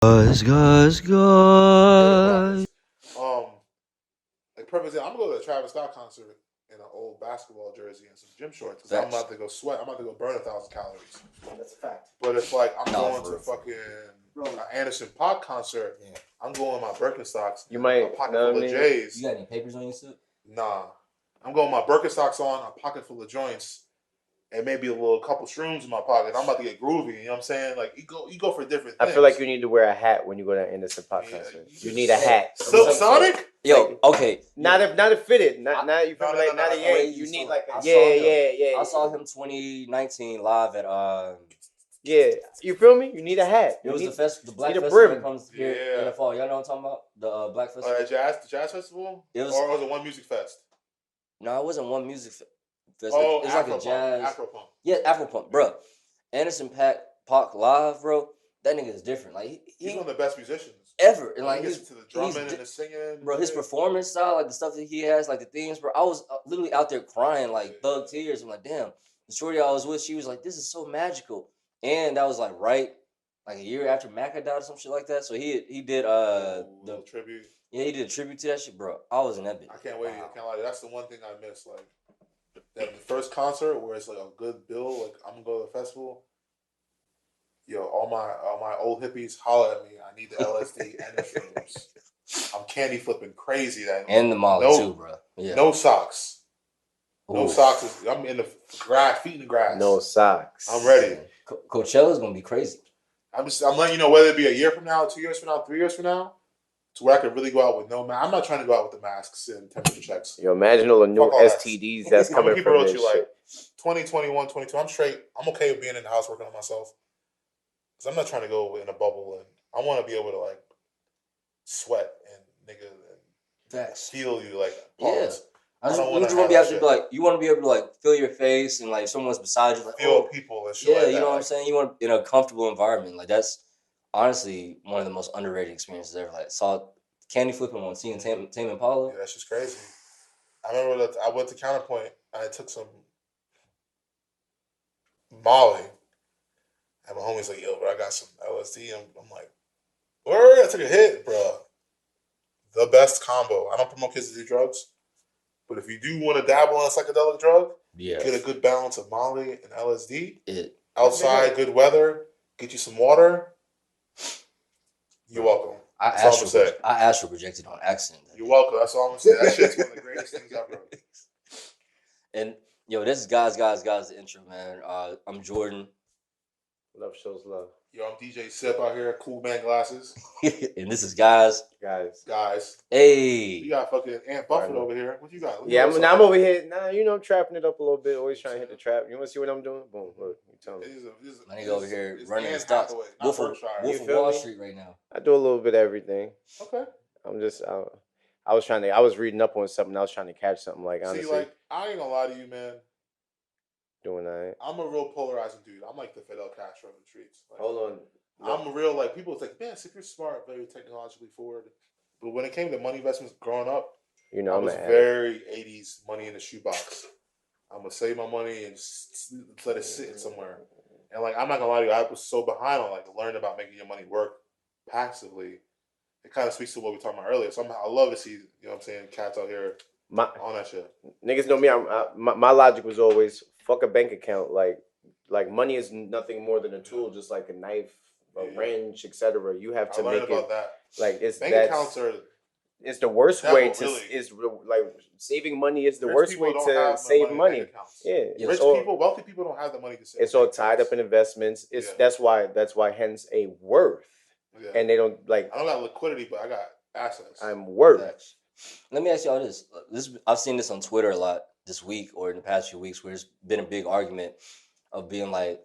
Guys. Like perfect example, I'm gonna go to a Travis Scott concert in an old basketball jersey and some gym shorts because I'm about to go sweat. I'm about to go burn 1,000 calories. That's a fact. But if like I'm Nah, going for to real. fucking an Anderson .Paak concert, Yeah. I'm going in my Birkenstocks. You might a pocket know full what I of mean? J's. You got any papers on your suit? Nah, I'm going with my Birkenstocks on, a pocket full of joints, and maybe a little couple shrooms in my pocket. I'm about to get groovy. You know what I'm saying? Like you go for different things. I feel like you need to wear a hat when you go to an Anderson .Paak concert. You need a hat. Silk Sonic? Yo, okay. Not if fitted. Not you feel No, like no, not no, a no. yank. You need like a I saw him. yeah. I saw him 2019 live at Yeah, you feel me? You need a hat. It was the Black need a Festival brim. that comes here in the fall. Y'all know what I'm talking about? The Black Festival. The jazz festival? It was, or was it One Music Fest? No, it wasn't One Music Fest. Oh, it's like a jazz. Afropunk. Yeah, Afropunk, bro. Anderson .Paak live, bro. That nigga is different. Like he's one of the best musicians ever. And like he gets to the drumming and the singing, bro. His performance style, like the stuff that he has, like the themes, bro. I was literally out there crying, like thug tears. I'm like, damn. The shorty I was with, she was like, this is so magical. And that was like like a year after Mac had died or some shit like that. So he did the tribute. Yeah, he did a tribute to that shit, bro. I was in that bitch. I can't wait. Wow. I can't lie. That's the one thing I miss. Like the first concert where it's like a good bill. Like I'm gonna go to the festival. Yo, all my old hippies holler at me. I need the LSD and the shrooms. I'm candy flipping crazy that night. And the Molly too, bro. Yeah. No socks. No socks. I'm in the grass, feet in the grass. No socks. I'm ready. Coachella's gonna be crazy. I'm letting you know whether it be a year from now, 2 years from now, 3 years from now, to where I can really go out with no mask. I'm not trying to go out with the masks and temperature checks. Yo, imagine all the new STDs that's coming from this shit. Like 2021, 22. I'm straight. I'm okay with being in the house working on myself. Because I'm not trying to go in a bubble, and I want to be able to like sweat and nigga and feel you like pause. Yeah. You want to be able to be like, you want to be able to like feel your face and like someone's beside you, like feel people and shit. Yeah, like you that. know what I'm saying. You want in a comfortable environment. Like that's honestly one of the most underrated experiences ever. Like saw candy flipping on seeing Tame Impala. Yeah, that's just crazy. I remember that I went to Counterpoint. I took some Molly, and my homie's like, "Yo, bro, I got some LSD." I'm like, "Word!" I took a hit, bro. The best combo. I don't promote kids to do drugs. But if you do want to dabble in a psychedelic drug, get a good balance of Molly and LSD. Outside, good weather, get you some water. You're welcome. I astral projected on accident. You're welcome. That's all I'm gonna say. That shit's one of the greatest things ever. And yo, this is guys, the intro, man. I'm Jordan. Love shows love. Yo, I'm DJ Sip out here, Cool Man Glasses. And this is guys. Hey. You got fucking Aunt Buffett over here. What you got? I'm over here. I'm trapping it up a little bit. Always trying to hit the trap. You want to see what I'm doing? Boom. Look, you tell me. My nigga over here running the stocks. Wolf of Wall Street right now. I do a little bit of everything. Okay. I'm just, I was reading up on something. I was trying to catch something. Like, honestly. See, like, I ain't gonna lie to you, man. Doing that. I'm a real polarizing dude. I'm like the Fidel Castro of the streets. Like, hold on. I'm a real, like, people think, man, if you're smart, very technologically forward. But when it came to money investments growing up, I was very 80s money in the shoebox. I'm going to save my money and just let it sit somewhere. And, like, I'm not going to lie to you, I was so behind on, like, learning about making your money work passively. It kind of speaks to what we were talking about earlier. So I love to see, you know what I'm saying, cats out here on that shit. Niggas know me. My logic was always, fuck a bank account. Like money is nothing more than a tool, just like a knife, a wrench, etc. You have to make it that. Like it's bank accounts are. It's the worst way to like saving money is the worst way to save money. Yeah, wealthy people don't have the money to save. It's all tied up in investments. That's why hence a worth. Yeah. And they don't like. I don't got liquidity, but I got assets. I'm worth. Let me ask y'all this. I've seen this on Twitter a lot this week or in the past few weeks, where there's been a big argument of being like,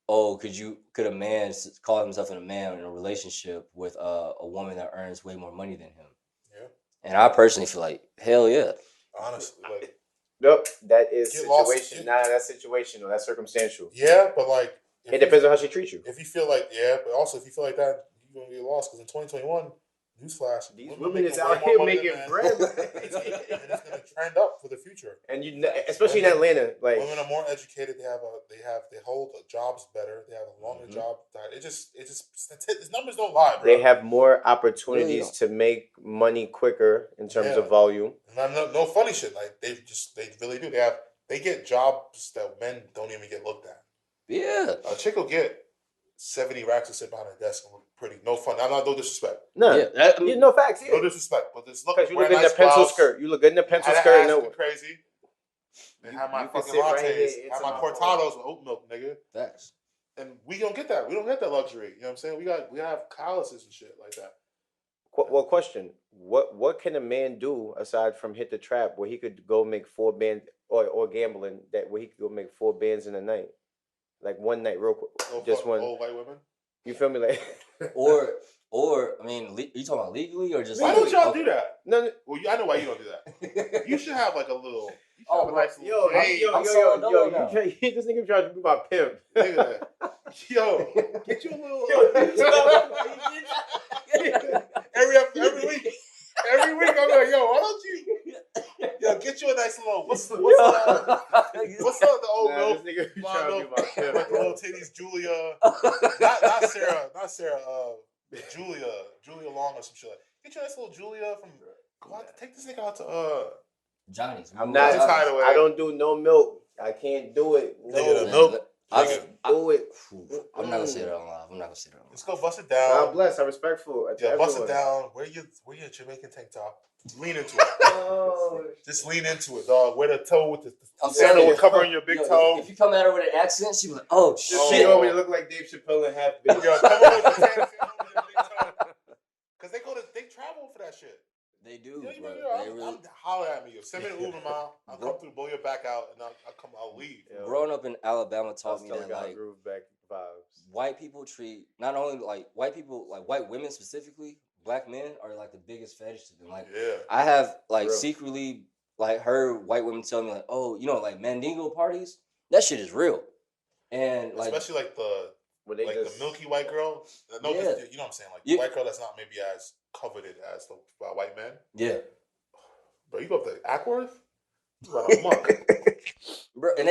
oh, could a man call himself a man in a relationship with a woman that earns way more money than him? Yeah. And I personally feel like, hell yeah. Honestly, like, nope, that is situation. That's situational. That's circumstantial. Yeah, but like, it depends on how she treats you. If you feel like, but also if you feel like that, you're gonna get lost because in 2021, newsflash, these women is out here making bread, and it's gonna trend up for the future. And especially in Atlanta, like women are more educated. They hold jobs better. They have a longer job. These numbers don't lie, bro. They have more opportunities to make money quicker in terms of volume. And no funny shit. Like they really do. They get jobs that men don't even get looked at. Yeah, a chick will get 70 racks to sit behind her desk and look pretty. No fun. I'm not no disrespect. No, no facts. No disrespect, but this look. Because you look good in a pencil skirt. You look good in a pencil skirt. No crazy. They have my fucking lattes. Have my cortados with oat milk, nigga. Facts. And we don't get that. We don't get that luxury. You know what I'm saying? We have calluses and shit like that. Well, question: What can a man do aside from hit the trap where he could go make 4 bands or gambling where he could go make 4 bands in a night, like one night, real quick, just one. Old white women. You feel me, like? or I mean, you talking about legally or just? Why don't y'all do that? No. Well, I know why you don't do that. You should have like a little. Yo, this nigga trying to be my pimp. Nigga, yo, get you a little. Every week. Every week I'm like, yo, why don't you get you a nice little what's the old milk? This nigga trying to be my pimp. Like the little titties, Julia. Not Sarah, Julia Long or some shit. Get you a nice little Julia from take this nigga out to Johnny's. I'm not. I don't do no milk. I can't do it. No milk. I do it. I'm not gonna say that on live. Let's go bust it down. God bless. I'm respectful. Bust it down. Wear your Jamaican tank top. Lean into it. Just lean into it, dog. Wear the toe with the sandal covering your big toe. If you come at her with an accent, she be like, "Oh shit!" You want me to look like Dave Chappelle and half big? Yo, come on with the tank with your big toe. Because they travel for that shit. They do. I'm holler at me. Send me an Uber mile. I'll come through, blow your back out, and I'll leave. Growing up in Alabama taught me that like back vibes. White people treat not only like white people, like white women specifically, black men are like the biggest fetish to them. Like I have like secretly like heard white women tell me like, oh, like Mandingo parties, that shit is real. And like especially like the milky white girl. No, you know what I'm saying? Like the white girl that's not maybe as coveted as the white man. Yeah. Bro, you go up to Ackworth? Bro, and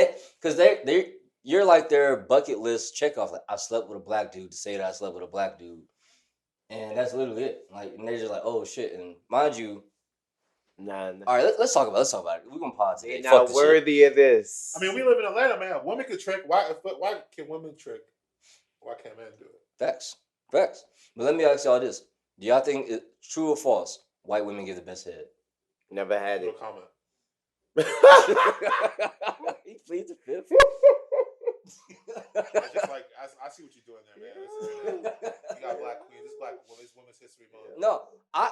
you're like their bucket list check off. Like, I slept with a black dude to say that I slept with a black dude. And that's literally it. Like, and they're just like, oh shit. And mind you, nah. All right, let's talk about it. We're gonna pause today. They're not worthy of this. I mean, we live in Atlanta, man. Women can trick. Why can women trick? Why can't men do it? Facts. But let me ask y'all this. Do y'all think it's true or false? White women give the best head. Never had it. No comment. He pleads the fifth. It's just like I see what you're doing there, man. You got black queens. This women's history month. No, I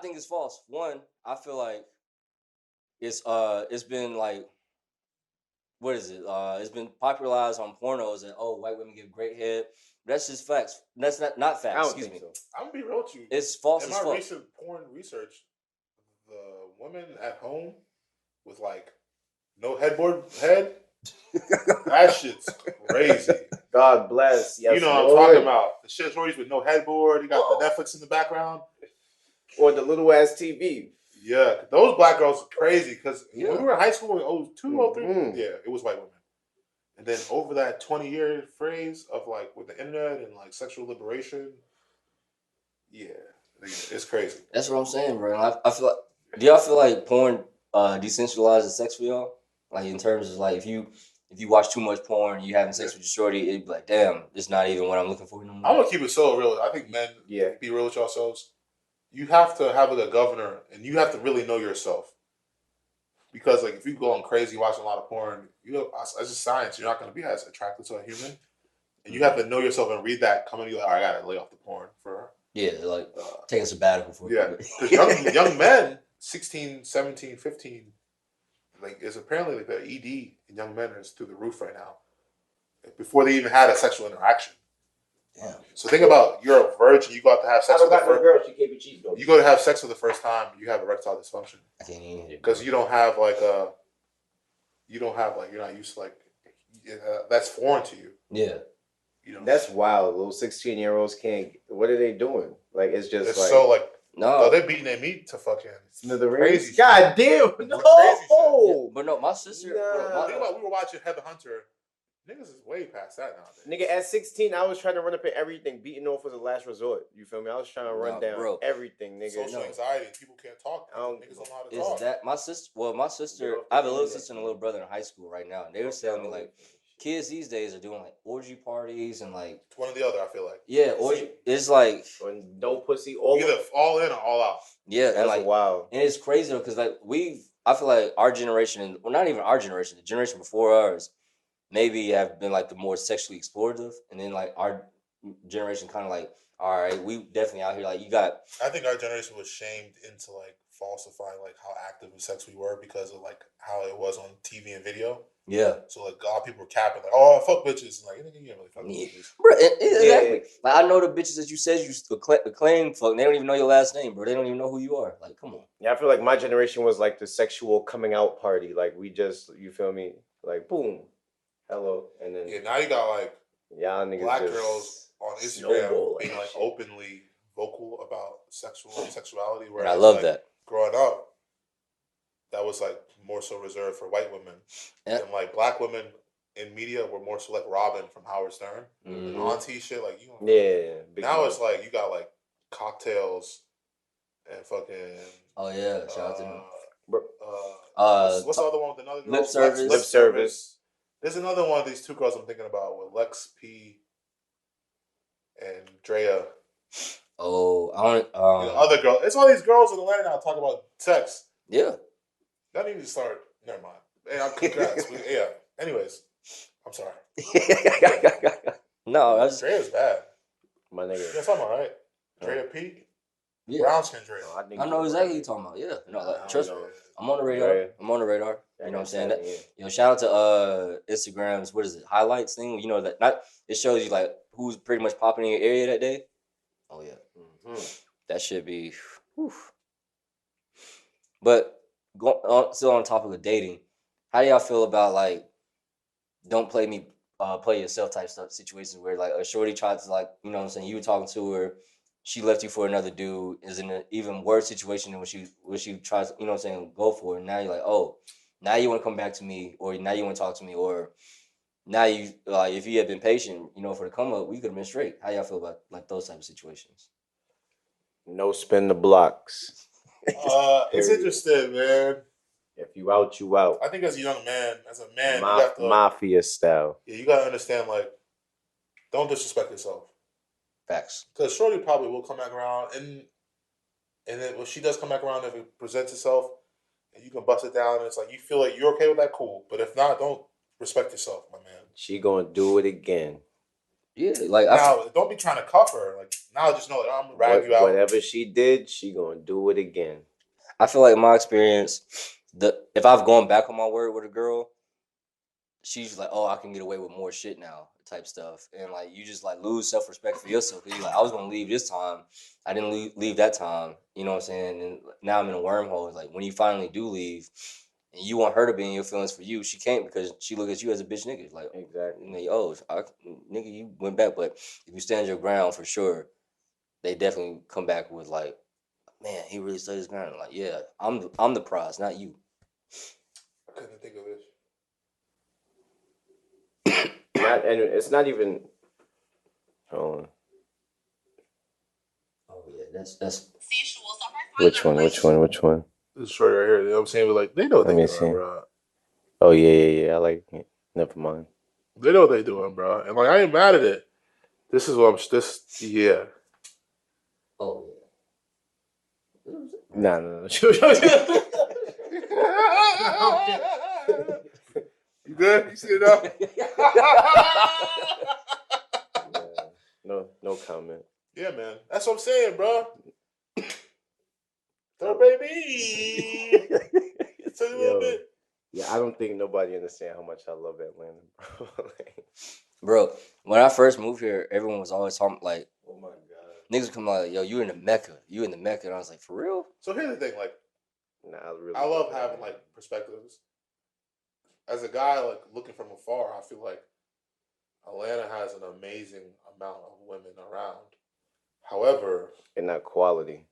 think it's false. One, I feel like it's been like, what is it? It's been popularized on pornos that white women give great head. That's just facts. That's not facts. Excuse me. So. I'm gonna be real with you. It's false. In my recent porn research, the women at home with like no headboard head, that shit's crazy. God bless. Yes, you know what I'm talking about. The shit stories with no headboard. You got the Netflix in the background, or the little ass TV. Yeah, those black girls are crazy because when we were in high school in 02, 03, it was white women. And then over that 20-year phrase of like with the internet and like sexual liberation, it's crazy. That's what I'm saying, bro. I feel like, do y'all feel like porn decentralizes sex for y'all? Like in terms of like if you watch too much porn, you having sex with your shorty, it'd be like, damn, it's not even what I'm looking for no more. I'm gonna keep it so real. I think men, be real with yourselves. You have to have like a governor, and you have to really know yourself. Because like if you go on crazy watching a lot of porn, as a science, you're not going to be as attracted to a human, and you have to know yourself and read that coming. You're like, I gotta lay off the porn for her. Yeah, like take a sabbatical for because young men, 16, 17, 15, like is apparently like the ED in young men is through the roof right now. Before they even had a sexual interaction. Damn. So think about you're a virgin. You go out to have sex with the first girl. She can't be cheating. You go to have sex for the first time. You have erectile dysfunction. I can't even hear because you don't have you're not used to like that's foreign to you. Yeah. You know, that's wild. Little 16-year-olds can't. What are they doing? Like it's just it's like so like No, they're beating their meat to fucking smithereens. crazy. God damn! Crazy yeah, No, but no, my sister, bro, Nah. Think about we were watching Heather Hunter. Niggas is way past that nowadays. nigga, at 16, I was trying to run up at everything. Beating off was the last resort. You feel me? I was trying to run down bro. everything, nigga. Social anxiety. People can't talk. Niggas don't know how to Is talk. that my sister? Well, my sister, I have a little sister and a little brother in high school right now, and they were telling me like, kids these days are doing like orgy parties and like It's one or the other. I feel like. Yeah, orgy. It's like no pussy, either all in or all out. Yeah, that's and like wild. And it's crazy because like I feel like our generation, well, not even our generation, the generation before ours, maybe have been like the more sexually explorative, and then like our generation kind of like, all right, we definitely out here like you got. I think our generation was shamed into like falsifying like how active in sex we were because of like how it was on TV and video. Yeah. So like a lot of people were capping like, oh, fuck bitches, and like you ain't really fuck bitches. Bro, exactly. Yeah. Like I know the bitches that you said you claim fuck, and they don't even know your last name, bro. They don't even know who you are. Like, come on. Yeah, I feel like my generation was like the sexual coming out party. Like we just, you feel me? Like boom, hello, and then now you got like y'all niggas black girls on Instagram being like shit. openly vocal about sexuality. And I love that. Growing up, that was like more so reserved for white women, and like black women in media were more so like Robin from Howard Stern, and auntie shit like you. Now it's like you got like cocktails and fucking. Oh yeah, shout out to him. What's the other one with another girl? Lip service. Lip service. There's another one of these two girls I'm thinking about with Lex P and Drea. Oh, I don't. The other girl. It's all these girls in Atlanta now talk about sex. Yeah. That need to start. Never mind. Yeah, congrats. Yeah. Anyways, I'm sorry. No, that's Drea's bad. My nigga. Yes, I'm alright. Drea P. Yeah. Brown skin Drea. I know exactly what you're talking about. Yeah. No, like, trust me. I'm on the radar. I'm on the radar. You know what I'm saying? That, shout out to Instagram's, what is it, highlights thing? You know that it shows you like who's pretty much popping in your area that day. Oh yeah. That should be whew. But still on topic of dating, how do y'all feel about like don't play me, play yourself type stuff situations where like a shorty tries to like, you know what I'm saying, you were talking to her, she left you for another dude, is in an even worse situation than what she tries, you know what I'm saying, go for, and now you're like, oh, now you want to come back to me, or now you want to talk to me, or now you like if you had been patient, you know, for the come up, we could have been straight. How y'all feel about like those type of situations? No spin the blocks. It's interesting, man. If you out, you out. I think as a young man, you have to, mafia style. Yeah, you gotta understand, like, don't disrespect yourself. Facts. Because shorty probably will come back around, and then when she does come back around, if it presents itself, and you can bust it down, and it's like you feel like you're okay with that, cool. But if not, don't respect yourself, my man. She gonna do it again. Yeah, like now, don't be trying to cuff her. Like now, just know that I'm gonna rag you out. Whatever she did, she gonna do it again. I feel like in my experience, if I've gone back on my word with a girl, she's like, oh, I can get away with more shit now, type stuff, and like you just like lose self-respect for yourself because you're like, I was gonna leave this time, I didn't leave that time, you know what I'm saying, and now I'm in a wormhole. It's like when you finally do leave, and you want her to be in your feelings for you, she can't because she look at you as a bitch nigga. Like exactly, like, oh, nigga, you went back, but if you stand your ground for sure, they definitely come back with like, man, he really stood his ground. Like, yeah, I'm the prize, not you. I couldn't think of it. And it's not even. Hold on. Oh yeah, that's. Which one? This short right here. You know what I'm saying? But like, they know what they're doing, bro. Oh yeah. I like it. Never mind. They know what they're doing, bro. And like, I ain't mad at it. This is what yeah. Oh yeah. No. You good? You see it now? No comment. Yeah, man. That's what I'm saying, bro. Throw baby. Tell you a little bit. Yeah, I don't think nobody understands how much I love Atlanta, bro. Bro, when I first moved here, everyone was always talking like, oh my god. Niggas would come like, yo, you in the Mecca. And I was like, for real? So here's the thing, like, I love having like perspectives. As a guy, like looking from afar, I feel like Atlanta has an amazing amount of women around. However, and not quality.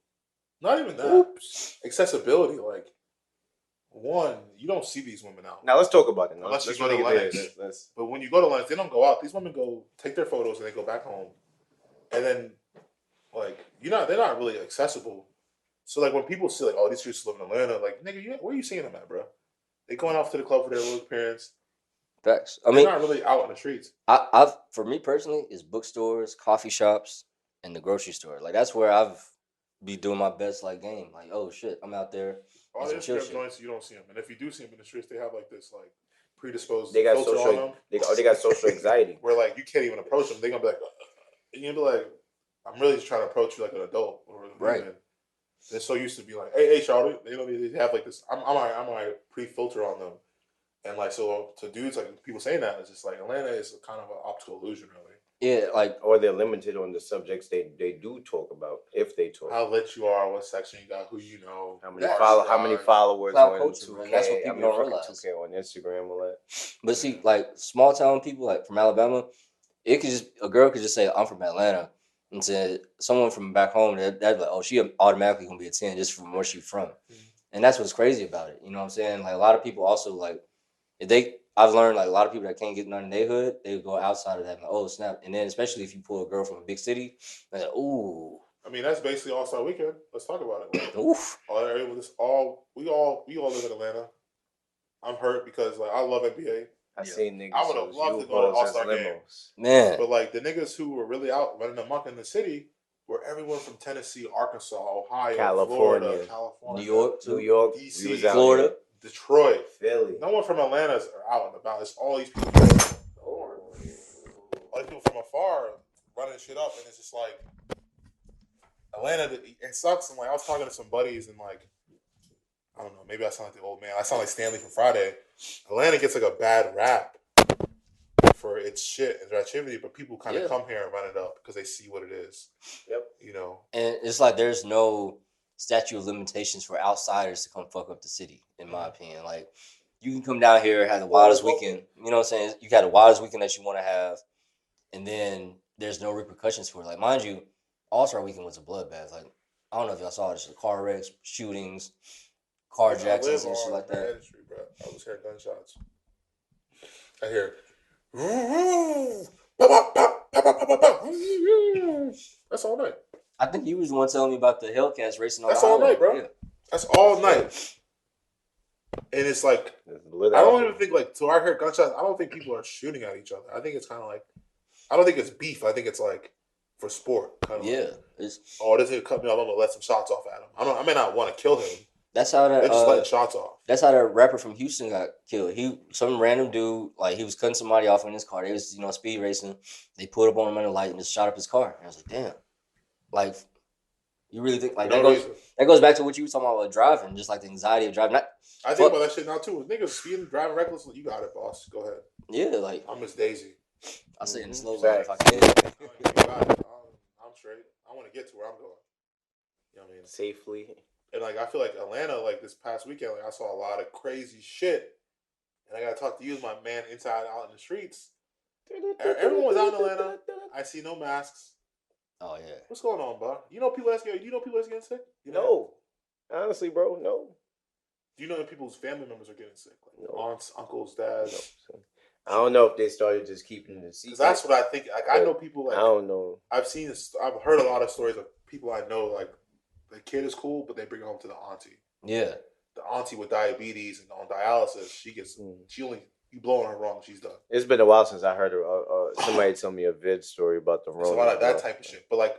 Not even that. Oops. Accessibility, like one, you don't see these women out. Now let's talk about it. Now. Unless you go to Lennox. But when you go to Lennox, they don't go out. These women go take their photos and they go back home, and then like they're not really accessible. So like when people see like, oh, these streets live in Atlanta, like nigga, where are you seeing them at, bro? They going off to the club for their little appearance. Facts. They're not really out on the streets. I've for me personally, it's bookstores, coffee shops, and the grocery store. Like that's where I've be doing my best like game. Like, oh shit, I'm out there. All the Instagram joints, you don't see them, and if you do see them in the streets, they have like this like predisposed. They got filter social. on them. They got social anxiety. Where like you can't even approach them. They're gonna be like, and you'll be like, I'm really just trying to approach you like an adult or right. They're so used to be like, hey, Charlotte. They have like this. I'm alright pre-filter on them, and like so to dudes like people saying that, it's just like Atlanta is kind of an optical illusion, really. Yeah, like or they're limited on the subjects they do talk about if they talk. How lit you are, what section you got, who you know, how many followers on culture, 2K, that's what people don't realize. 2K on Instagram, all that. But see, like small town people, like from Alabama, a girl could just say I'm from Atlanta, and say someone from back home, they're like, oh, she automatically gonna be a 10 just from where she's from, and that's what's crazy about it. You know what I'm saying? Like a lot of people also like I've learned like a lot of people that can't get none in their hood, they go outside of that. Like, oh snap! And then especially if you pull a girl from a big city, like, ooh. I mean, that's basically All-Star Weekend. Let's talk about it. Like, oof. We all live in Atlanta. I'm hurt because like I love NBA. I seen niggas. I would have loved to go to All-Star game, man. But like the niggas who were really out running amok in the city were everyone from Tennessee, Arkansas, Ohio, Florida, California, New York, DC, Florida. Detroit, Philly. No one from Atlanta is out and about. It's all these people. All these people from afar running shit up, and it's just like Atlanta. It sucks. And like I was talking to some buddies, and like I don't know, maybe I sound like the old man. I sound like Stanley from Friday. Atlanta gets like a bad rap for its shit and their activity, but people kind of come here and run it up because they see what it is. Yep. You know, and it's like there's no statute of limitations for outsiders to come fuck up the city, in my opinion. Like, you can come down here, have the wildest weekend, you know what I'm saying? You got the wildest weekend that you want to have, and then there's no repercussions for it. Like, mind you, All-Star Weekend was a bloodbath. Like, I don't know if y'all saw this, car wrecks, shootings, carjackings, and shit like that. Street, bro. I was hearing gunshots. I hear, that's all night. I think you was the one telling me about the Hellcats racing on That's the all highway. night, bro. Yeah. That's all night. And it's like, I don't even think like, so I heard gunshots. I don't think people are shooting at each other. I think it's kind of like, I don't think it's beef. I think it's like for sport. Kind of like, this nigga cut me off. I'm going to let some shots off at him. I may not want to kill him. That's how that. They're just letting shots off. That's how that rapper from Houston got killed. Some random dude, like he was cutting somebody off in his car. They was, speed racing. They pulled up on him in the light and just shot up his car. And I was like, damn. Like, you really think like that goes back to what you were talking about with driving, just like the anxiety of driving. I think about that shit now too. Niggas speeding, driving recklessly. You got it, boss. Go ahead. Yeah, like I'm Miss Daisy. I say in the slow lane if I can. You got it. I'm straight. I want to get to where I'm going. You know what I mean? Safely. And like I feel like Atlanta, like this past weekend, like I saw a lot of crazy shit. And I gotta talk to you as my man inside out in the streets. Everyone was out in Atlanta. I see no masks. Oh yeah. What's going on, bro? You know people that's getting sick? No. Honestly, bro, no. Do you know that people's family members are getting sick? Like aunts, uncles, dads. No. I don't know if they started just keeping the secret. That's what I think. Like I know people like I don't know. I've heard a lot of stories of people I know like the kid is cool, but they bring it home to the auntie. Yeah. The auntie with diabetes and on dialysis, you blowing her wrong, she's done. It's been a while since I heard somebody tell me a vid story about the Rona. It's a lot of that type of shit. But like,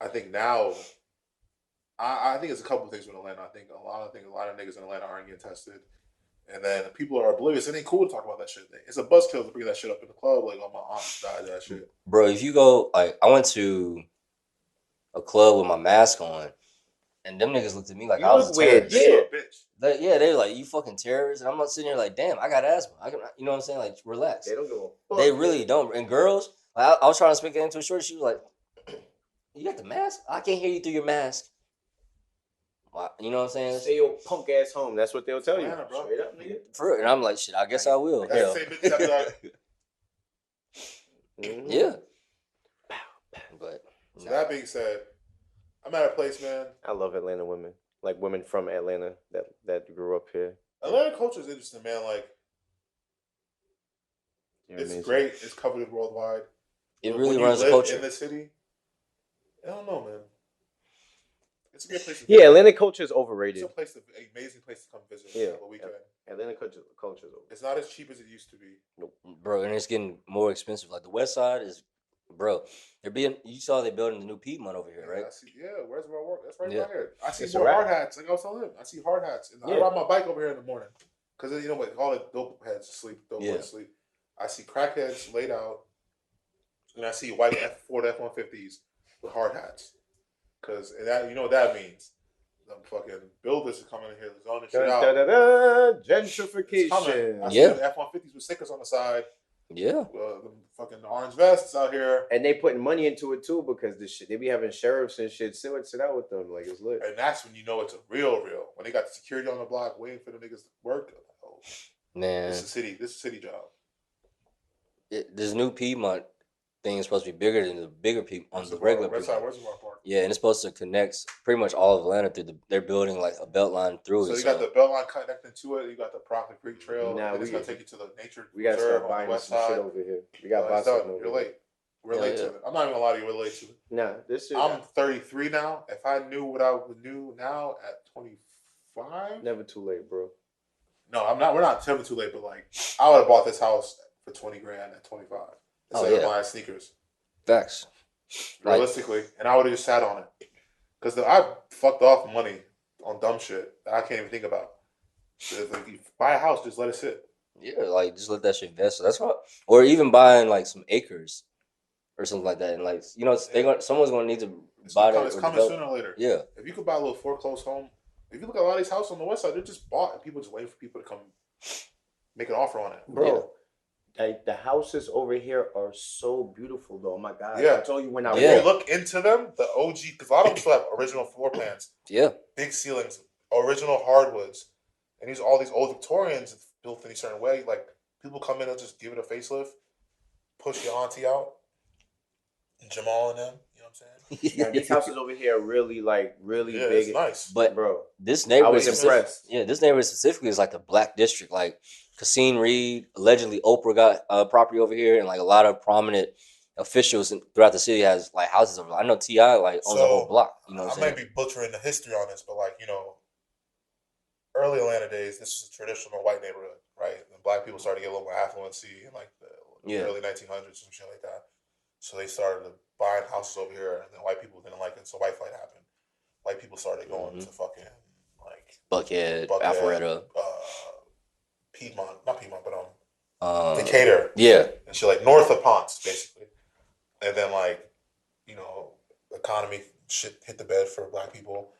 I think now, I think it's a couple of things with Atlanta. I think a lot of niggas in Atlanta aren't getting tested, and then people are oblivious. It ain't cool to talk about that shit. It's a buzzkill to bring that shit up in the club. Like, oh, my aunt died, that shit. Bro, if you go, like, I went to a club with my mask on. And them niggas looked at me like I was a terrorist. Yeah, they were like, you fucking terrorist. And I'm not sitting here like, damn, I got asthma. You know what I'm saying? Like, relax. They don't give a fuck. They really don't. And girls, I was trying to speak into a short. She was like, you got the mask? I can't hear you through your mask. You know what I'm saying? Stay your punk ass home. That's what they'll tell you. Bro. Straight up, nigga. For real. And I'm like, shit, I guess I will. That's the same bitch that be like, Mm-hmm. Yeah. But so that being said, I'm at a place, man. I love Atlanta women, like women from Atlanta that grew up here. Atlanta culture is interesting, man. Like, it's amazing. Great. It's coveted worldwide. It really runs the culture in the city. I don't know, man. It's a great place. Yeah, Atlanta culture is overrated. It's an amazing place to come visit. Yeah, on the weekend. Atlanta culture is overrated. It's not as cheap as it used to be. Nope. Bro, and it's getting more expensive. Like the West Side is, bro. You saw they building the new Piedmont over here, right? Where's where I work? That's right here. I see more hard hats. Like I was telling him, I see hard hats. And I ride my bike over here in the morning because you know what? All the dope heads sleep. Boys sleep. I see crackheads laid out, and I see white Ford F-150s with hard hats. Because that, you know what that means. The fucking builders are coming in here, zoning shit out. Gentrification. I see the F-150s with stickers on the side. Yeah. The fucking orange vests out here. And they putting money into it too because this shit, they be having sheriffs and shit sit out with them like it's lit. And that's when you know it's a real. When they got the security on the block waiting for the niggas to work. Oh, man. This is a city job. This new Piedmont thing is supposed to be bigger than the bigger people on the regular Piedmont. Yeah, and it's supposed to connect pretty much all of Atlanta through they're building like a belt line through it. So you got the belt line connecting to it. You got the Proctor Creek Trail. Now it's gonna take you to the nature reserve on the west side. Shit over here. We got You're late. We're late to it. I'm not even gonna lie to you. We're late to it. Nah, this is. I'm 33 now. If I knew what I would do now at 25, never too late, bro. No, I'm not. We're not never too late. But like, I would have bought this house for $20,000 at 25 instead of buying sneakers. Facts. Realistically, and I would have just sat on it because I fucked off money on dumb shit that I can't even think about. So like, you buy a house, just let it sit. Yeah, like just let that shit invest. That's what, or even buying like some acres or something like that, and like someone's gonna need to buy that. It's coming sooner or later. Yeah, if you could buy a little foreclosed home, if you look at a lot of these houses on the west side, they're just bought, and people just waiting for people to come make an offer on it, bro. Yeah. Like the houses over here are so beautiful, though. Oh my God! Yeah, I told you when I you look into them, the OG, because a lot of them still have original floor plans. Yeah, big ceilings, original hardwoods, and all these old Victorians built in a certain way. Like people come in and just give it a facelift, push your auntie out, and Jamal and them. You know what I'm saying? Yeah, these houses over here are really big. It's nice, but bro, this neighborhood, I was impressed. Yeah, this neighborhood specifically is like the Black District, like. Cassine Reed, allegedly Oprah got property over here, and like a lot of prominent officials throughout the city has like houses over there. I know T.I. like owns the whole block. You know, I may be butchering the history on this, but like early Atlanta days, this was a traditional white neighborhood, right? And black people started to get a little more affluency in like the early 1900s, some shit like that. So they started buying houses over here, and then white people didn't like it, so white flight happened. White people started going to fucking like Buckhead, Alpharetta. Not Piedmont, but Decatur. Yeah. And shit like north of Ponce, basically. And then economy shit hit the bed for black people.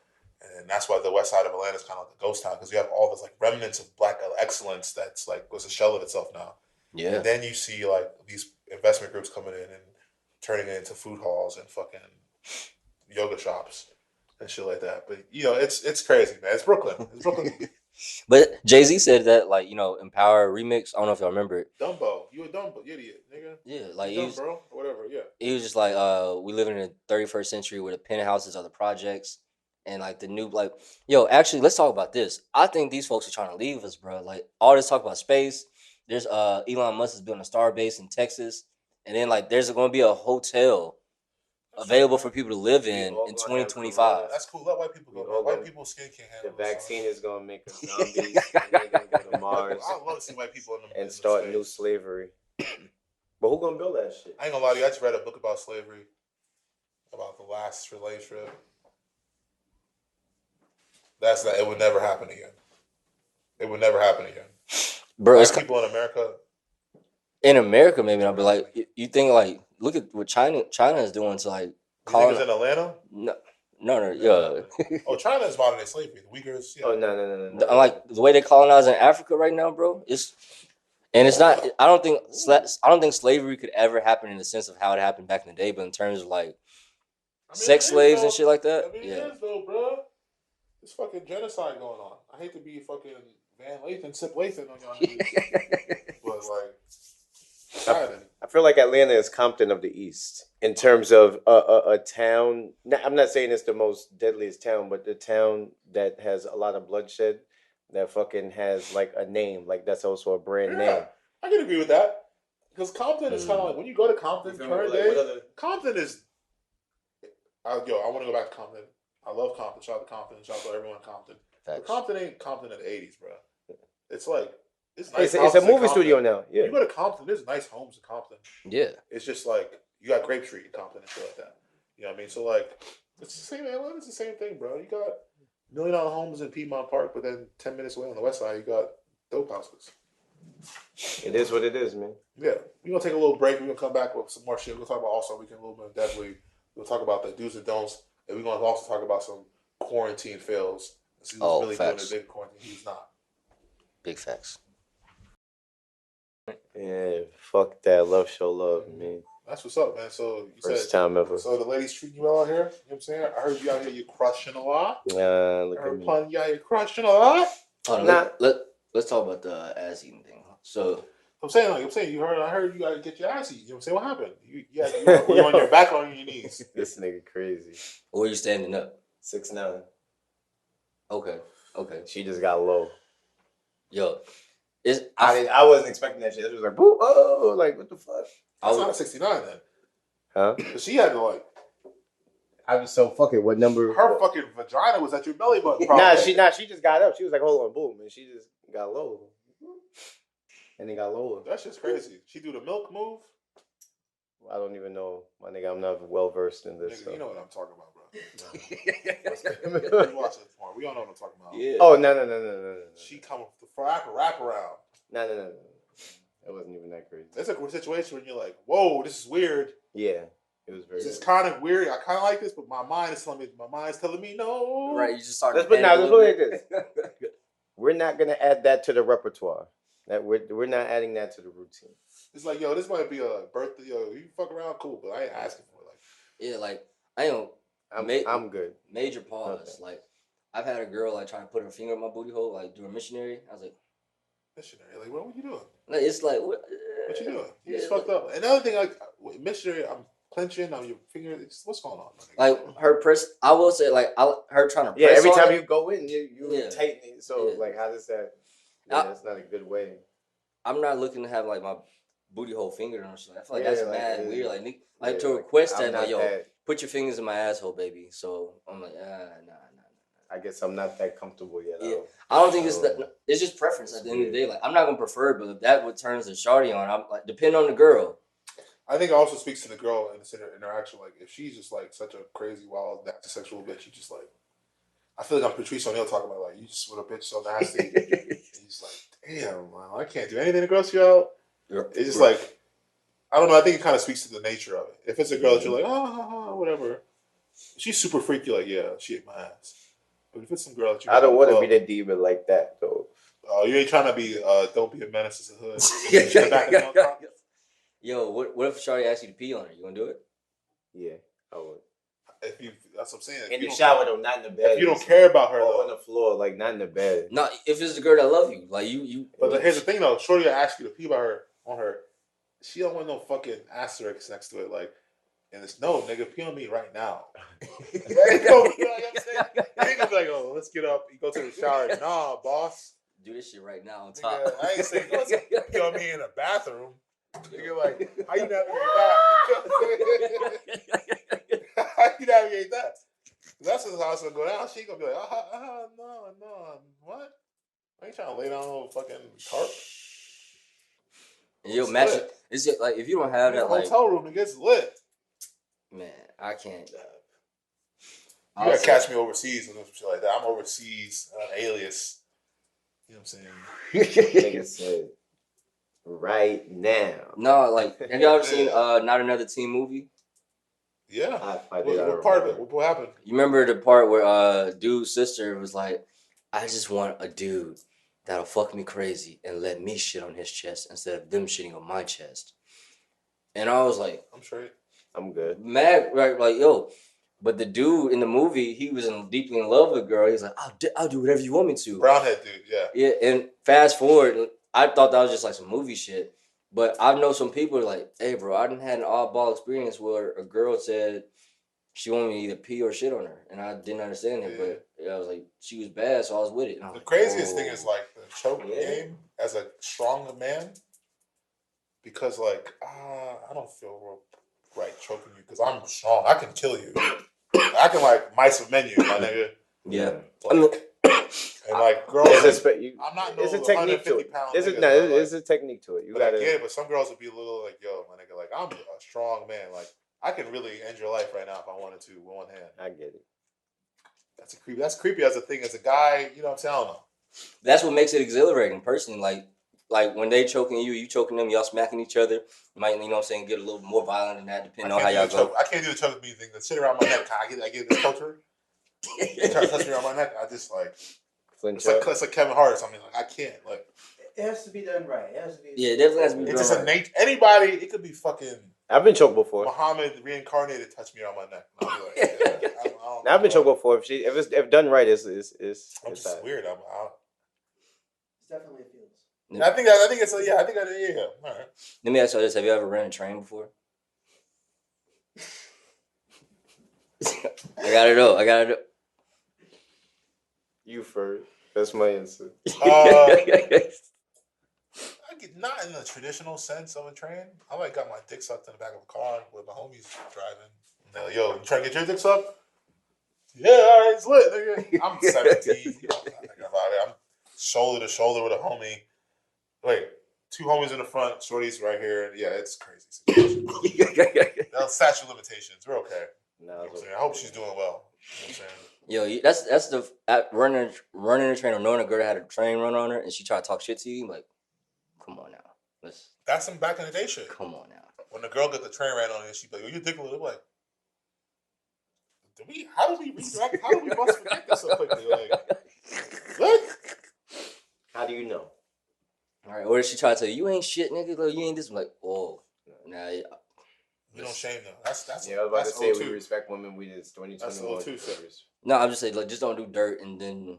And that's why the west side of Atlanta is kind of like a ghost town, because you have all this like remnants of black excellence that's like was a shell of itself now. Yeah. And then you see like these investment groups coming in and turning it into food halls and fucking yoga shops and shit like that. But it's crazy, man. It's Brooklyn. But Jay-Z said that, like, Empower remix. I don't know if y'all remember it. Dumbo. You a Dumbo idiot, nigga. Yeah, like dumb, bro. Or whatever, yeah. He was just like, we live in the 31st century where the penthouses are the projects. And like the new, like, actually, let's talk about this. I think these folks are trying to leave us, bro. Like, all this talk about space. There's Elon Musk is building a star base in Texas. And then like there's going to be a hotel available for people to live in 2025. That's cool. Let white people go. White people's skin can't handle the vaccine is gonna make us zombies. And they're gonna go to Mars. I love to see white people and start new slavery. But who gonna build that shit? I ain't gonna lie to you. I just read a book about slavery, about the last slave trip. It would never happen again. It would never happen again. Bro, black people in America. In America, maybe not, but like you think like. Look at what China is doing to like. You think it's in Atlanta? No, yeah. Oh, China is modern day slavery. The Uyghurs. Yeah. Oh no. Like the way they colonize in Africa right now, bro. It's not. I don't think slavery could ever happen in the sense of how it happened back in the day, but in terms of like sex slaves and shit like that. It is though, bro. There's fucking genocide going on. I hate to be fucking Van Lathan, Sip Lathan on y'all niggas, but like, I feel like Atlanta is Compton of the East in terms of a town. I'm not saying it's the most deadliest town, but the town that has a lot of bloodshed, that fucking has like a name, like that's also a brand name. I can agree with that because Compton is kind of like when you go to Compton current day. Compton is. I want to go back to Compton. I love Compton. Shout out to Compton. Shout out to everyone in Compton. But Compton ain't Compton in the 80s, bro. It's like it's nice. It's a movie studio now. Yeah. You go to Compton, there's nice homes in Compton. Yeah. It's just like you got Grape Street in Compton and shit like that. You know what I mean? So like it's the same. Atlanta's the same thing, bro. You got $1 million homes in Piedmont Park, but then 10 minutes away on the west side, you got dope houses. It is what it is, man. Yeah. We're gonna take a little break. We're gonna come back with some more shit. We'll talk about All-Star Weekend a little bit in Dev League. We'll talk about the do's and don'ts, and we're gonna also talk about some quarantine fails. See who's really facts. doing a big quarantine, who's not. Big facts. Yeah, fuck that. Love, show love, man. That's what's up, man. So you First time ever. So the ladies treating you well out here? You know what I'm saying? I heard you out here, you crushing a lot. Look at me. You out here crushing a lot. Hold on, let's talk about the ass eating thing. So I heard you gotta get your ass eaten. You know what I'm saying? What happened? You on your back or on your knees? This nigga crazy. or you standing up? 6'9". Okay. She just got low. Yo, I wasn't expecting that shit. It was like, boo, oh, like what the fuck? I was not 69 then. Huh? She had to like. I was so fucking. What number? Her fucking vagina was at your belly button. She just got up. She was like, hold on, boom, and she just got low. And it got lower. That's just crazy. She do the milk move. I don't even know, my nigga. I'm not well versed in this. Nigga, so. You know what I'm talking about, bro. We watch it tomorrow. We all know what I'm talking about. Yeah. Oh no. She come for wrap around. No. It wasn't even that crazy. It's a situation when you're like, whoa, this is weird. Yeah, it was very. This is kind of weird. I kind of like this, but my mind is telling me no. Right, you just start. Let's put it this. We're not gonna add that to the repertoire. That we're not adding that to the routine. It's like, yo, this might be a birthday. Yo, you fuck around, cool, but I ain't asking for it. Like, yeah, like I don't. I'm good. Major pause. Okay. Like I've had a girl like trying to put her finger in my booty hole, like doing missionary. I was like, missionary? Like, what you doing? Like, it's like what you doing? You just fucked up. Another thing, like missionary, I'm clenching on your finger. What's going on? Like her press. I will say, like her trying to. Yeah, press every time it, you go in, you tighten it. So like, how does that? Yeah, that's not a good way. I'm not looking to have like my booty hole fingered or something. I feel like that's mad weird. Like to request that, like, yo, put your fingers in my asshole, baby. So I'm like, nah. I guess I'm not that comfortable yet. Yeah. I don't think it's just preference at the end of the day. Like I'm not gonna prefer it, but if that what turns the shawty on, I'm like, depend on the girl. I think it also speaks to the girl in this interaction. Like if she's just like such a crazy, wild, nasty sexual bitch, you just like. I feel like I'm Patrice O'Neal talking about like you just with a bitch so nasty. And he's like, damn, man, I can't do anything to gross you out. It's just like, I don't know. I think it kind of speaks to the nature of it. If it's a girl that you're like, whatever, she's super freaky. Like, yeah, she ate my ass. But if it's some girl that you, I don't want to be the demon like that though. Oh, you ain't trying to be. Don't be a menace to the hood. Yo, what if Shawty asks you to pee on her? You gonna do it? Yeah, I would. That's what I'm saying. In the shower though, not in the bed. If you don't care about her though, on the floor, like not in the bed. No, if it's a girl that love you, like you. But here's the thing though, Shorty will ask you to pee on her. She don't want no fucking asterisk next to it, like. And it's no, nigga, pee on me right now. You know what I'm saying? Nigga be like, oh, let's get up. You go to the shower. Nah, boss. Do this shit right now on top. Nigga, I ain't saying pee on me in a bathroom. Nigga, like, how you navigate that? How you navigate that? That's how it's gonna go down. She gonna be like, no, what? I ain't trying to lay down on a fucking tarp. And you'll match it. It's just like if you don't have that like hotel room, it gets lit. Man, I can't. You gotta catch me overseas and shit like that. I'm overseas, alias. You know what I'm saying? Nigga said, right now. No, like, have y'all ever seen Not Another Teen Movie? Yeah. What part of it? What happened? You remember the part where dude's sister was like, I just want a dude that'll fuck me crazy and let me shit on his chest instead of them shitting on my chest. And I was like, I'm straight. I'm good. Mad, right? Like, yo, but the dude in the movie, he was deeply in love with the girl. He's like, I'll do whatever you want me to. Brownhead dude, yeah. Yeah, and fast forward, I thought that was just like some movie shit. But I know some people are like, hey, bro, I didn't had an oddball experience where a girl said she wanted me to either pee or shit on her, and I didn't understand it. But I was like, she was bad, so I was with it. The craziest thing is like the choke game as a strong man, because like I don't feel real right choking you because I'm strong. I can kill you. I can like mice a menu, my nigga. Yeah. Like, and like girls, I'm not no it's a technique to it. There's a technique to it. You gotta get it, but some girls would be a little like, yo, my nigga, like I'm a strong man. Like I can really end your life right now if I wanted to with one hand. I get it. That's creepy as a thing as a guy. You know what I'm saying? I don't know. That's what makes it exhilarating, personally. Like when they choking you choking them, y'all smacking each other. You might, you know what I'm saying, get a little more violent than that, depending on how y'all go. I can't do the choke me thing. The shit around my neck, I get this culture. They try to touch me around my neck. I just like it's like Kevin Hart or something. Like I can't. Like it has to be done right. It has to be. Yeah, it definitely has to be done right. It's just innate. Anybody, it could be fucking. I've been choked before. Muhammad reincarnated touched me around my neck. I'll be like, I've been choked before. If done right, it's I'm just weird. It's definitely a feeling. Yeah. I think it's yeah. I think I did. Yeah. All right. Let me ask you this: have you ever ran a train before? I gotta know. You first. That's my answer. Not in the traditional sense of a train. I like got my dick sucked in the back of a car with my homies driving. And they're like, yo, you trying to get your dick sucked? Yeah, all right, it's lit, nigga. I'm 17. I'm shoulder to shoulder with a homie. Wait, 2 homies in the front, shorties right here. Yeah, it's crazy. That's statute of limitations. We're okay. No, I hope she's doing well. You know what I'm saying? Yo, that's the running a train or knowing a girl that had a train run on her and she tried to talk shit to you, like, come on now. That's some back in the day shit. Come on now. When the girl got the train ran on her, she'd be like, "Oh, you dick a little." Like, how do we redirect? How do we must forget this so quickly? Like, what? How do you know? All right, or if she try to tell you, you ain't shit, nigga. Like, you ain't this. I'm like, oh, nah. We don't shame them. That's yeah. I was about to say we respect women. We just 2021. That's a little too serious. No, I'm just saying, like, just don't do dirt and then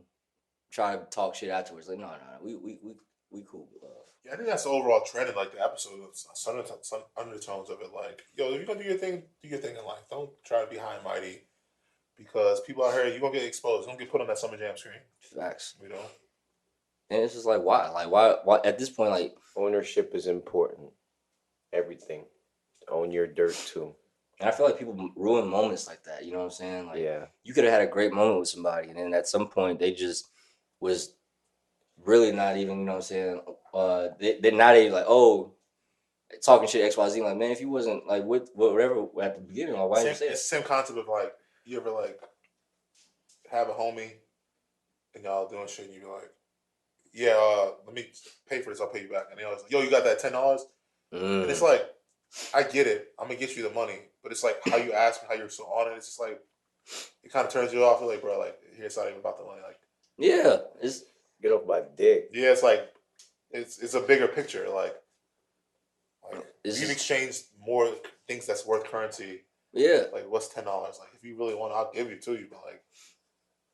try to talk shit afterwards. Like, no, we cool. Yeah, I think that's the overall trend in like the episode. Some undertones of it, like, yo, if you're gonna do your thing in life. Don't try to be high and mighty, because people out here, you're gonna get exposed. Don't get put on that Summer Jam screen. Facts. You know. And it's just like, why? Like, why? At this point, like, ownership is important. Everything. Own your dirt too. And I feel like people ruin moments like that. You know what I'm saying? Like, yeah. You could have had a great moment with somebody, and then at some point they just was really not even, you know what I'm saying? They're not even like, oh, talking shit XYZ. Like, man, if you wasn't like with whatever at the beginning, like, why didn't you say that? It's the same concept of like, you ever like have a homie and y'all doing shit and you be like, yeah, let me pay for this, I'll pay you back. And they always like, yo, you got that $10? And it's like, I get it, I'm gonna get you the money, but it's like how you ask me, how you're so on it. It's just like it kind of turns you off. You're like, bro, like, here, it's not even about the money. Like, yeah, it's get off my dick. Yeah, it's like it's a bigger picture. Like you exchange more things that's worth currency. Yeah, like what's $10? Like if you really want, I'll give it to you. But like,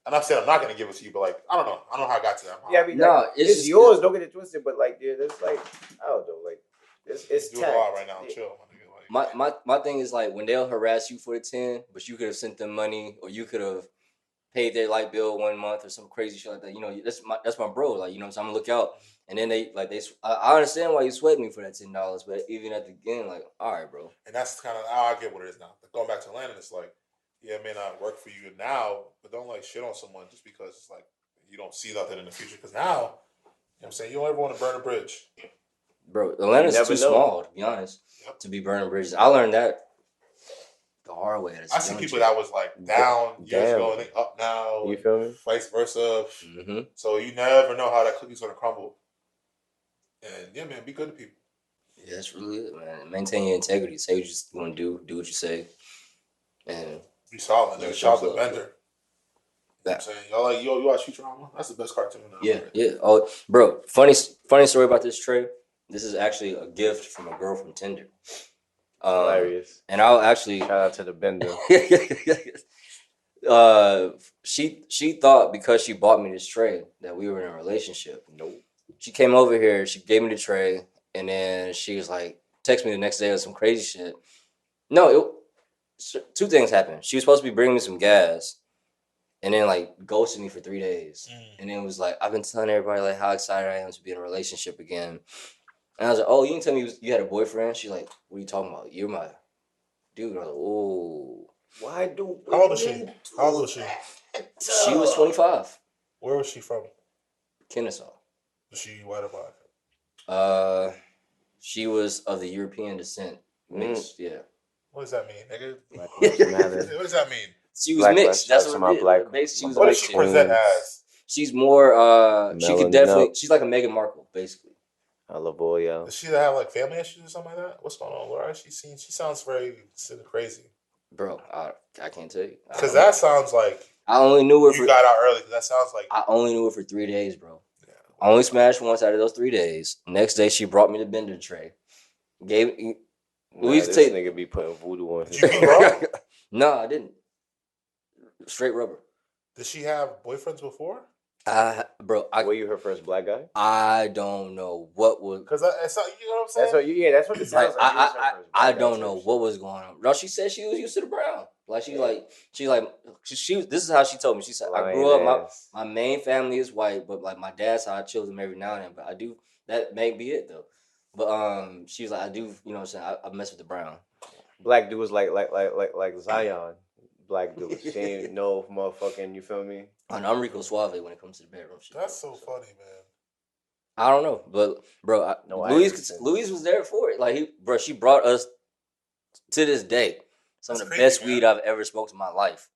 and I'm saying I'm not gonna give it to you. But like, I don't know how I got to that. Yeah, I mean, no, it's yours. Don't get it twisted. But like, dude, it's like I don't know, like it's doing a lot right now. Chill. My thing is like when they'll harass you for the 10, but you could have sent them money, or you could have paid their light bill 1 month or some crazy shit like that. You know, that's my bro. Like, you know what I'm saying? I'm gonna look out. And then I understand why you sweat me for that $10, but even at the beginning, like, all right, bro. And that's kind of how I get what it is now. Going back to Atlanta, it's like, yeah, it may not work for you now, but don't like shit on someone just because it's like you don't see nothing in the future. Because now, you know what I'm saying, you don't ever want to burn a bridge. Bro, Atlanta's too small, to be honest, to be burning bridges. I learned that the hard way. I see people that was like down years ago and they up now. You feel me? Vice versa. Mm-hmm. So you never know how that cookie's gonna crumble. And yeah, man, be good to people. Yeah, that's really it, man. Maintain your integrity. Say what you want to do what you say, and be solid. Nigga, shout out to Bender. You know what I'm saying? Y'all like, you watch Futurama? That's the best cartoon now. Yeah. Oh, bro, funny story about this tray. This is actually a gift from a girl from Tinder. Hilarious. And I'll actually shout out to the Bender. She thought because she bought me this tray that we were in a relationship. Nope. She came over here. She gave me the tray, and then she was like, text me the next day with some crazy shit. No, two things happened. She was supposed to be bringing me some gas, and then like ghosted me for 3 days, and then was like, I've been telling everybody like how excited I am to be in a relationship again. And I was like, oh, you didn't tell me you had a boyfriend? She's like, what are you talking about? You're my dude. I was like, oh. Why do? How old is she? How old was she? She was 25. Where was she from? Kennesaw. Was she white or black? She was of the European descent. Mixed, yeah. What does that mean, nigga? What does that mean? She was mixed. That's what it is. Basically, she was what does she present as? She's more. She could definitely. She's like a Meghan Markle, basically. I love boy, yo. Does she have like family issues or something like that? What's going on? Where is she seen? She sounds very crazy. Bro, I can't tell you. Because that sounds like I only knew her. You got out early. Because that sounds like I only knew her for 3 days, bro. Yeah. I only smashed once out of those 3 days. Next day, she brought me the bender tray. This nigga be putting voodoo on his. Did you beat her? No, I didn't. Straight rubber. Did she have boyfriends before? Bro, were you her first black guy? I don't know what was. Because that's you know what I'm saying. That's what it sounds like. I don't know what was going on. No, she said she was used to the brown. Like she this is how she told me. She said, I grew up. My main family is white, but like my dad's how I chill them every now and then. But I do that may be it though. But she was like, I do. You know what I'm saying? I mess with the brown. Black dudes like Zion. Black dudes. She ain't no motherfucking. You feel me? I'm Rico Suave when it comes to the bedroom shit. That's so funny, man. I don't know, but bro, Louise was there for it. Like she brought us to this day some of the best weed I've ever smoked in my life,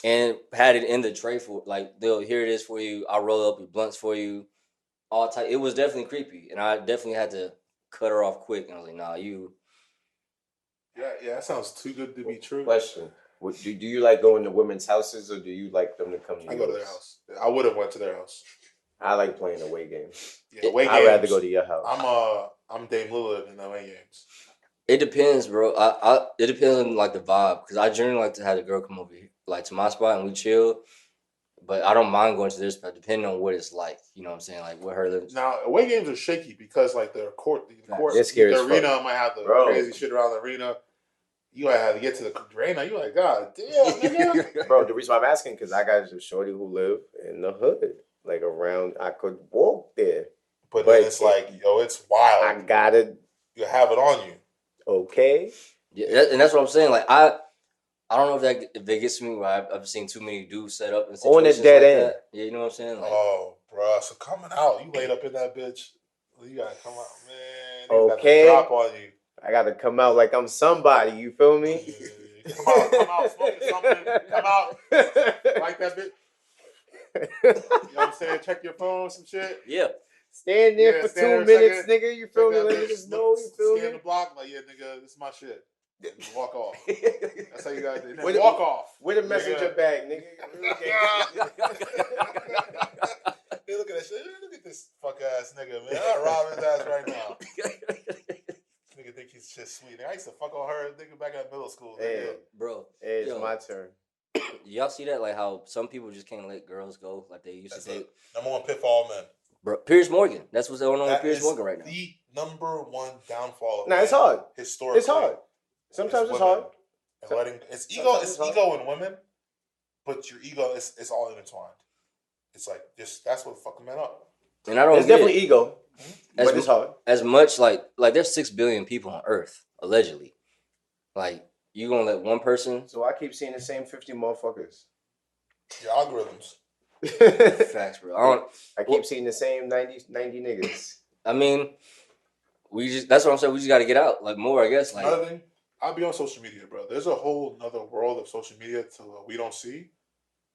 and had it in the tray for like here it is for you. I'll roll up your blunts for you. All type. It was definitely creepy, and I definitely had to cut her off quick. And I was like, nah, you. Yeah, that sounds too good to be true. Question. Do you like going to women's houses or do you like them to come to yours? I go to their house. I would have went to their house. I like playing away games. Yeah, away games. I'd rather go to your house. I'm Dame Lillard in away games. It depends, bro. It depends on like the vibe because I generally like to have the girl come over here, like to my spot and we chill. But I don't mind going to their spot depending on what it's like. You know what I'm saying? Like what her lives. Now away games are shaky because like the arena might have the crazy shit around the arena. You gotta have to get to the arena. You like, God damn, nigga. Bro, the reason why I'm asking because I got a shorty who live in the hood, like around. I could walk there, but then it's like, yo, it's wild. You have it on you. Okay. Yeah, and that's what I'm saying. Like I don't know if that gets to me where I've seen too many dudes set up in situations on the dead end. That. Yeah, you know what I'm saying? Like, oh, bro. So coming out, you laid up in that bitch. You gotta come out, man. Okay. Drop on you. I gotta come out like I'm somebody. You feel me? Come out, smoking something. Come out like that bitch. You know what I'm saying? Check your phone, some shit. Yeah. Stand there for 2 minutes, nigga. You feel me? Let niggas know. You feel me? Scan the block, like, yeah, nigga, this is my shit. Walk off. That's how you gotta do it. Walk off. With a messenger bag, nigga. Hey, look at that shit. Look at this fuck ass nigga, man. I'll rob his ass right now. Nigga think he's shit sweet. I used to fuck on her nigga back at middle school. Hey, bro. Hey, it's my turn. Y'all see that? Like how some people just can't let girls go like they used to date. Number one pitfall, man. Bro, Piers Morgan. That's what's going on with Piers Morgan right now. The number one downfall of it's hard. Historically. It's hard. Sometimes it's hard. And it's ego in women, but your ego is all intertwined. It's like that's what fucking men up. And I don't. It's definitely ego, but it's hard. As much like there's 6 billion people on Earth allegedly. Like you gonna let one person? So I keep seeing the same 50 motherfuckers. Your algorithms. Facts, bro. I keep seeing the same 90 niggas. I mean, that's what I'm saying. We just got to get out like more, I guess. Like another thing, I'll be on social media, bro. There's a whole nother world of social media we don't see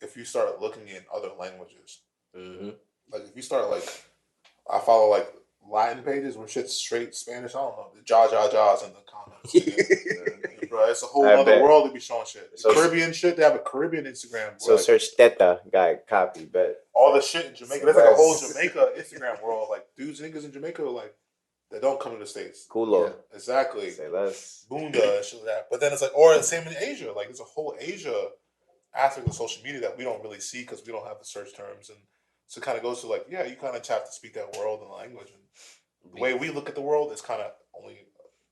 if you start looking in other languages. Mm-hmm. Like if you start I follow like Latin pages where shit's straight Spanish. I don't know the jaws in the comments. Yeah, bro, it's a whole other world to be showing shit. So, Caribbean shit. They have a Caribbean Instagram. So search Teta guy copy, bet all the shit in Jamaica. There's like a whole Jamaica Instagram world. Like dudes, niggas in Jamaica, like that don't come to the States. Cool, yeah, exactly. Say less. Boonda and shit like that. But then it's like, or the same in Asia. Like there's a whole Asia aspect of social media that we don't really see because we don't have the search terms, and so it kind of goes to like, yeah, you kind of have to speak that world and language, and The way we look at the world is kind of only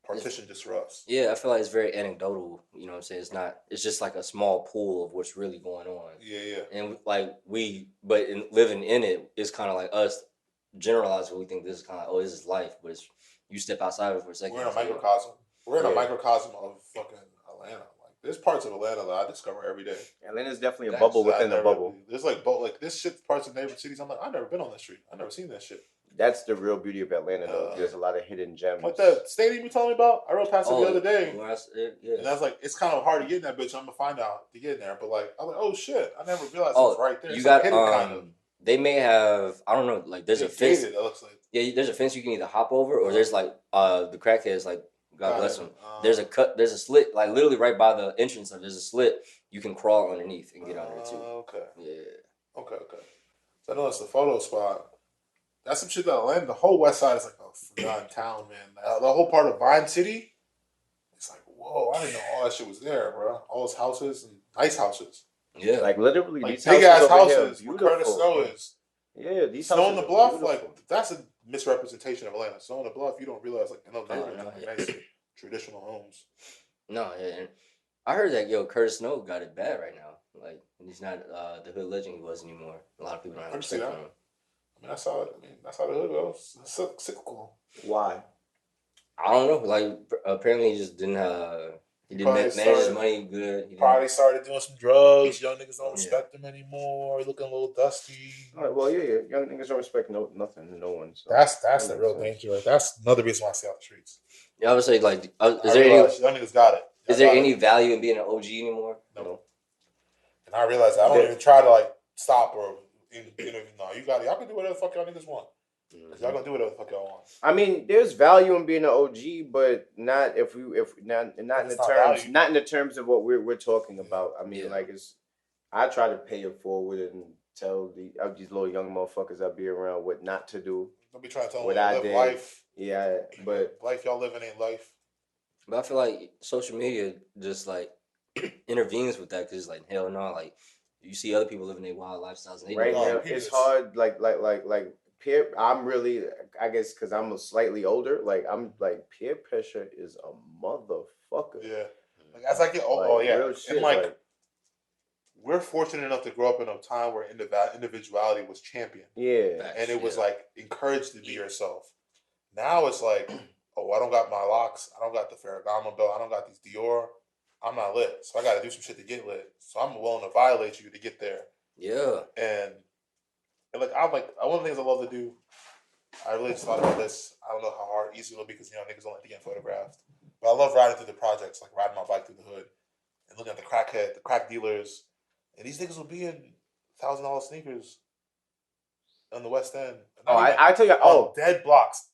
partitioned just for us. Yeah, I feel like it's very anecdotal. You know what I'm saying? It's not. It's just like a small pool of what's really going on. Yeah. And like but in living in it, it's kind of like us generalizing. We think this is kind of this is life, but it's you step outside of it for a second. We're in a microcosm. We're in a microcosm of fucking Atlanta. Like there's parts of Atlanta that I discover every day. Atlanta's definitely a bubble within a bubble. There's like this shit parts of neighborhood cities. I'm like, I've never been on that street. I've never seen that shit. That's the real beauty of Atlanta, though. There's a lot of hidden gems. Like the stadium you told me about, I rode past it the other day. Yeah. And I was like, it's kind of hard to get in that bitch. I'm gonna find out to get in there. But like, I'm like, oh shit, I never realized it was right there. You got hidden kind of. They may have, I don't know, like there's a fence. It looks like. Yeah, there's a fence you can either hop over, or there's like the crackheads, like God bless them. There's a slit, like literally right by the entrance. There's a slit you can crawl underneath and get under it too. Okay. Yeah. Okay. So I know it's the photo spot. That's some shit that Atlanta, the whole west side is like a forgotten town, man. The whole part of Vine City, it's like, whoa, I didn't know all that shit was there, bro. All those houses and nice houses. Yeah. Like literally like these big ass houses where Curtis Snow is. Yeah, these Snow on the Bluff, like that's a misrepresentation of Atlanta. Snow on the Bluff, you don't realize like in those neighborhoods, nice traditional homes. No, and I heard that Curtis Snow got it bad right now. Like he's not the hood legend he was anymore. A lot of people don't have respect for him. I mean, that's how the hood goes. It's cyclical. Why? I don't know. Like apparently he just didn't. He didn't manage his money good. He probably started doing some drugs. Young niggas don't respect him anymore. Looking a little dusty. All right, well, yeah. Young niggas don't respect nothing, no one. So. That's the real danger. Right? That's another reason why I stay out the streets. Yeah, I would say like, young niggas got it. Is there any value in being an OG anymore? No. And I realize I don't even try to like stop or no. You got it. Y'all can do whatever the fuck y'all niggas want. Y'all gonna do whatever the fuck y'all want. I mean, there's value in being an OG, but not not in the terms of what we're talking about. I mean, like I try to pay it forward and tell these little young motherfuckers I be around what not to do. Don't be trying to tell them to live life. Yeah, but life y'all living ain't life. But I feel like social media just like intervenes with that because like hell no, like you see other people living their wild lifestyles. And right now, it's hard. Like peer. I'm really, I guess, because I'm slightly older. Like I'm like peer pressure is a motherfucker. Yeah. Like as I get older, real shit, and like we're fortunate enough to grow up in a time where individuality was championed. Yeah. And it was like encouraged to be yourself. Now it's like, oh, I don't got my locks. I don't got the Ferragamo belt. I don't got these Dior. I'm not lit. So I got to do some shit to get lit. So I'm willing to violate you to get there. Yeah. And like, one of the things I love to do, I really just thought about this. I don't know how hard, easy it'll be because, niggas don't like to get photographed. But I love riding through the projects, like riding my bike through the hood and looking at the crack dealers. And these niggas will be in $1,000 sneakers on the West End. Oh, I tell you, dead blocks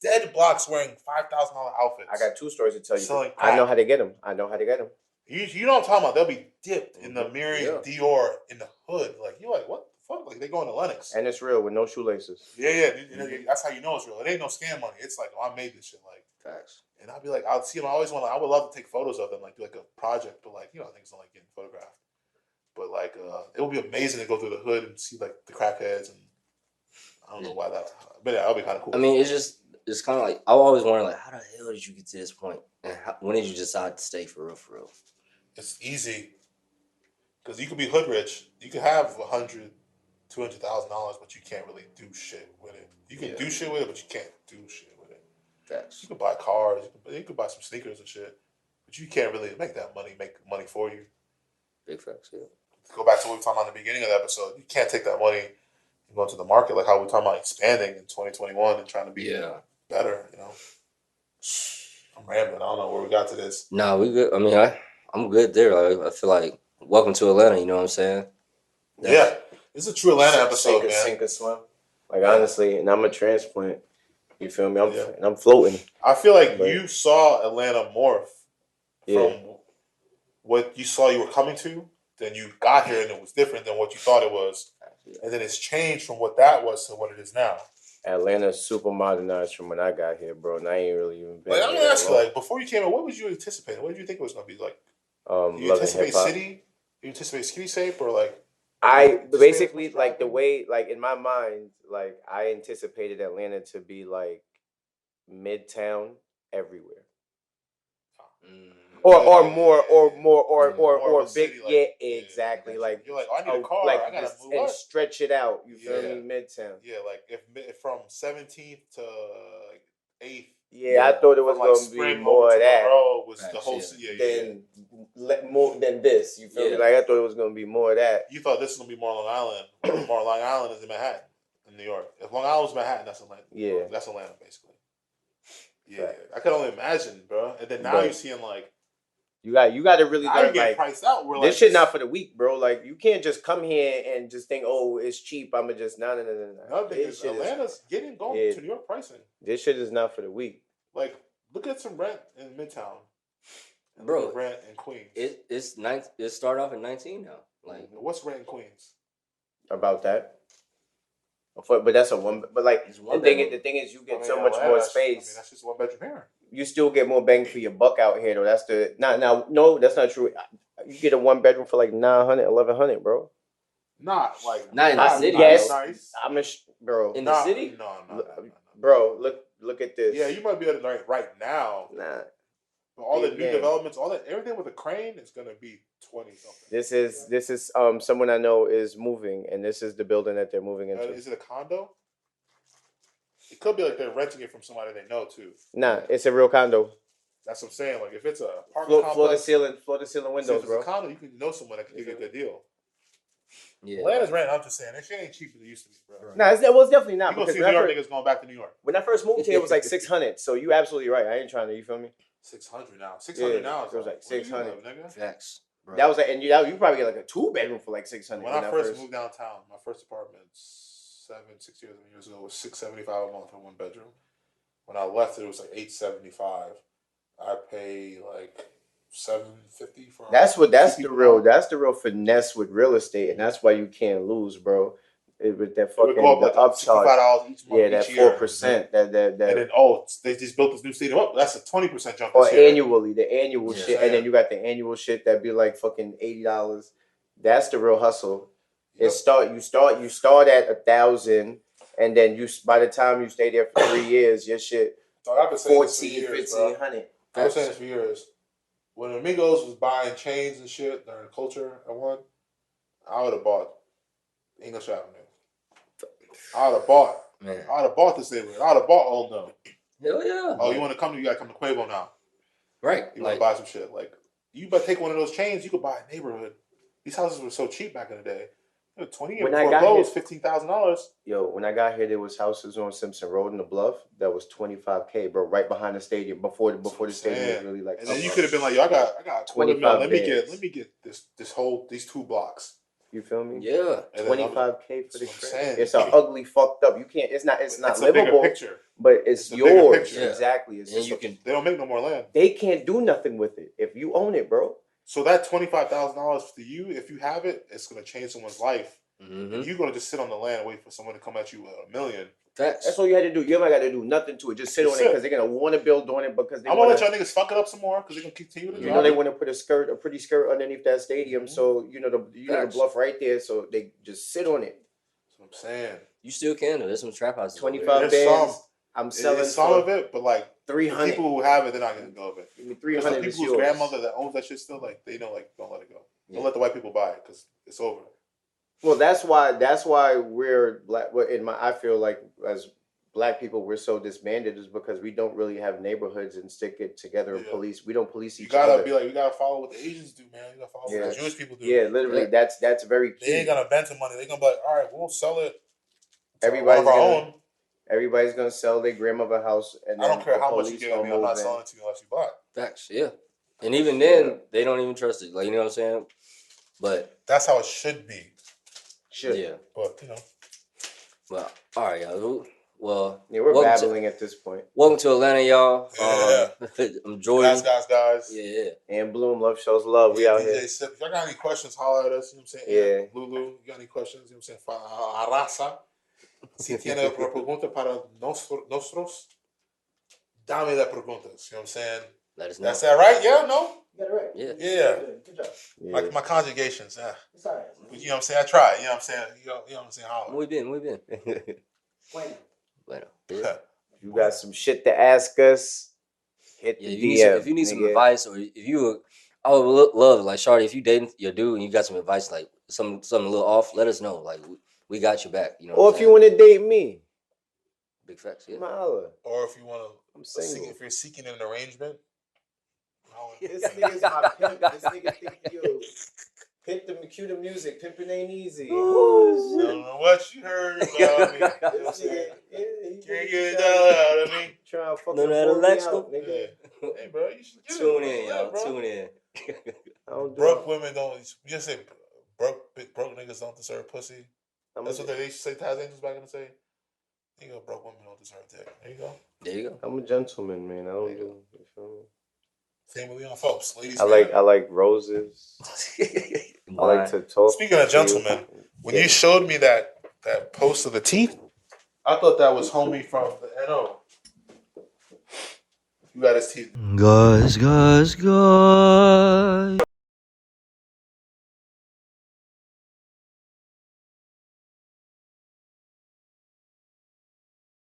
wearing $5,000 outfits. I got two stories to tell you. I know how to get them. You know what I'm talking about? They'll be dipped in the mirroring Dior in the hood. Like, you're like, what the fuck? Like, they going to Lennox. And it's real with no shoelaces. Yeah. That's how you know it's real. It ain't no scam money. It's like, oh, I made this shit. Like, facts. And I'll be like, I'll see them. I would love to take photos of them, like do like a project, but like, things don't like getting photographed. But like, it would be amazing to go through the hood and see like the crackheads, and I don't know why that, but yeah, that'll be kind of cool. I mean, it's kind of like I always wonder, like, how the hell did you get to this point, and when did you decide to stay for real? It's easy because you could be hood rich. You could have $100,000, $200,000, but you can't really do shit with it. You can do shit with it, but you can't do shit with it. Facts. You could buy cars. You could buy some sneakers and shit, but you can't really make money for you. Big facts, yeah. Go back to what we were talking about in the beginning of the episode. You can't take that money and go into the market like how we're talking about expanding in 2021 and trying to be better, I'm rambling. I don't know where we got to this. Nah, we good. I mean, I'm good there. Like, I feel like welcome to Atlanta, you know what I'm saying? Yeah. This is a true Atlanta episode, man. Sink or swim. Like, honestly, and I'm a transplant. You feel me? I'm floating. I feel like you saw Atlanta morph from what you saw you were coming to. Then you got here and it was different than what you thought it was. And then it's changed from what that was to what it is now. Atlanta's super modernized from when I got here, bro. And I ain't really even been. Like, I'm gonna ask you, like, before you came in, what was you anticipating? What did you think it was gonna be like? You anticipate city? You anticipate skinny shape or like? I basically like the way, like in my mind, like I anticipated Atlanta to be like Midtown everywhere. Mm. Or more big, city, like, yeah, exactly. Yeah, like you're like, oh, I need a car. like I gotta just move and up. stretch it out. You feel Yeah. me? Midtown. Yeah, like if from 17th to like 8th. Yeah, I thought it was from like gonna be Spring more over of to that Monroe was Right, the whole yeah. city. than more than this. You feel me? Yeah. Like I thought it was gonna be more of that. You thought this was gonna be more Long Island. More Long Island is in Manhattan, in New York. If Long Island was Manhattan, that's Atlanta. Yeah. That's Atlanta, basically. Yeah, Right. I could only imagine, bro. And then now But you're seeing like you got to really now you learn, get like priced out. We're this like shit not for the weak, bro. Like you can't just come here and just think, oh, it's cheap. I'ma just no. Another thing is Atlanta's getting going to New York pricing. This shit is not for the weak. Like, look at some rent in Midtown. And Bro, look at rent in Queens. It started off at 19 now. Like, what's rent in Queens? About that. But that's a one. But like It's one the thing bedroom. is, you get I mean, so much Atlanta, more that's space. that's just one bedroom here. You still get more bang for your buck out here, though. That's the no, that's not true. You get a one bedroom for like 900, 1100, bro. Not like Not in the city. Yes, nice. bro. In the city? No. Bro, look at this. Yeah, you might be able to right now. Nah. But all the new Yeah. developments, everything with a crane is gonna be 20 something. This is someone I know is moving, and this is the building that they're moving into. Is it a condo? It could be like they're renting it from somebody they know too. Nah, it's a real condo. That's what I'm saying. Like if it's a apartment Floor to complex, ceiling if windows, it's bro. a condo, you can know someone that can give you a good deal. yeah. Atlanta's rent, I'm just saying, that shit ain't cheap as it used to be, bro. Nah, it's definitely not. You gonna Because see New York niggas going back to New York. when I first moved here, it was like 600. So you absolutely right. I ain't trying to. You feel me? 600 now. 600 now. It was like 600. Nigga. Facts. Bro. That was like, and you probably get like a 2-bedroom for like 600. When I first moved downtown, my first apartment 6 years ago was $675 a month for one bedroom. When I left it was like $875. I pay like $750 for. That's the real finesse with real estate, and that's why you can't lose, bro. With that fucking the upcharge. $65 each month. Yeah, that 4%. That and then they just built this new stadium up. That's a 20% jump. Or this year. annually, the annual shit, and then you got the annual shit that be like fucking $80. That's the real hustle. Yep. You start at 1,000, and then by the time you stay there for 3 years, your shit I've been saying 14, 1,500. I've been saying this for years. When Amigos was buying chains and shit during Culture at one, I would have bought English Avenue. I would have bought. Man. I would have bought this neighborhood. I would have bought Old No. Hell yeah. Oh, you want to come? You got to come to Quavo now. Right. You want to buy some shit. Like, you better take one of those chains, you could buy a neighborhood. These houses were so cheap back in the day. 20 years before closed, $15,000. Yo, when I got here, there was houses on Simpson Road in the Bluff that was $25K, bro, right behind the stadium before the stadium was really like. And then you could have been like, yo, I got 25 let me get these 2 blocks. You feel me? Yeah. 25K for the crib. crib. It's an ugly, fucked up. You can't. It's not livable. A bigger picture. But it's a bigger yours. picture. Yeah. Exactly. It's And just They don't make no more land. they can't do nothing with it if you own it, bro. So that $25,000 for you, if you have it, it's gonna change someone's life. Mm-hmm. You're gonna just sit on the land and wait for someone to come at you with $1 million. Facts. That's all you had to do. You ain't got to do nothing to it. Just sit on it because they're gonna want to build on it because they I'm gonna want let y'all niggas fuck it up some more because they're gonna continue to. You know they want to put a pretty skirt underneath that stadium, Mm-hmm. so you know the bluff right there, so they just sit on it. That's what I'm saying. You still can though. There's some trap houses. 25 There's bands. I'm selling some of it, but like 300. people who have it, they're not gonna go of it. Give me Because 300 the is people whose yours. grandmother that owns that shit still, like they know, like don't let it go. Yeah. Don't let the white people buy it because it's over. Well, that's why we're black. I feel like as black people, we're so disbanded is because we don't really have neighborhoods and stick it together and police. We don't police each other. You gotta follow what the Asians do, man. You gotta follow what the Jewish people do. Yeah, literally, that's very key. They ain't gonna bend some money. They gonna be like, all right, we'll sell it. Everybody's gonna sell their grandmother house, and I don't care how much you police give me. I'm not selling it to you unless you buy it. Facts. Yeah. And even then, they don't even trust it. Like, you know what I'm saying? But that's how it should be. Yeah. But you know. Well, all right, guys. Well, yeah, we're babbling at this point. Welcome to Atlanta, y'all. Yeah. I'm Jordan. Guys. Yeah. And Bloom, love shows love. We out here. Sip. If y'all got any questions, holler at us. You know what I'm saying? Yeah. Lulu, you got any questions? You know what I'm saying? Arrasa. Si tiene una pregunta para nosotros, dame la preguntas. You know what I'm saying? Let us know. That's that right? Yeah, no? You got it right. Yeah. Yeah. Good job. Yeah. My conjugations, It's all right. But you know what I'm saying? I tried. You know what I'm saying? You know what I'm saying? Holler. Muy bien. Bueno. Bueno. Yeah. You got some shit to ask us? Hit the DM. If you need some advice, or if you, I would love, like, Shawty, if you dating your dude and you got some advice, like something a little off, let us know. Like, we got you back. You know. Or if you want to date me, big facts. Yeah. Or if you want to, I'm single. if you're seeking an arrangement. This nigga's my pimp. This nigga think you. Pimp the cue the music. Pimping ain't easy. Oh, I don't know what you heard about me. This nigga, can't get it out of me. Trying to fucking No, that Alexa. Nigga. Hey, bro, you should get Tune in, y'all. bro. Tune in. Broke women don't. You just say broke niggas don't deserve pussy. That's what they used to say. Taz Angels back in the day. You go, broke women don't deserve dick. There you go. There you go. I'm a gentleman, man. I don't do. You feel me? Same with Leon Phelps, ladies. I like roses. I like to talk. Speaking of gentlemen, when you showed me that post of the teeth, I thought that was homie from the NO. You got his teeth. Guys.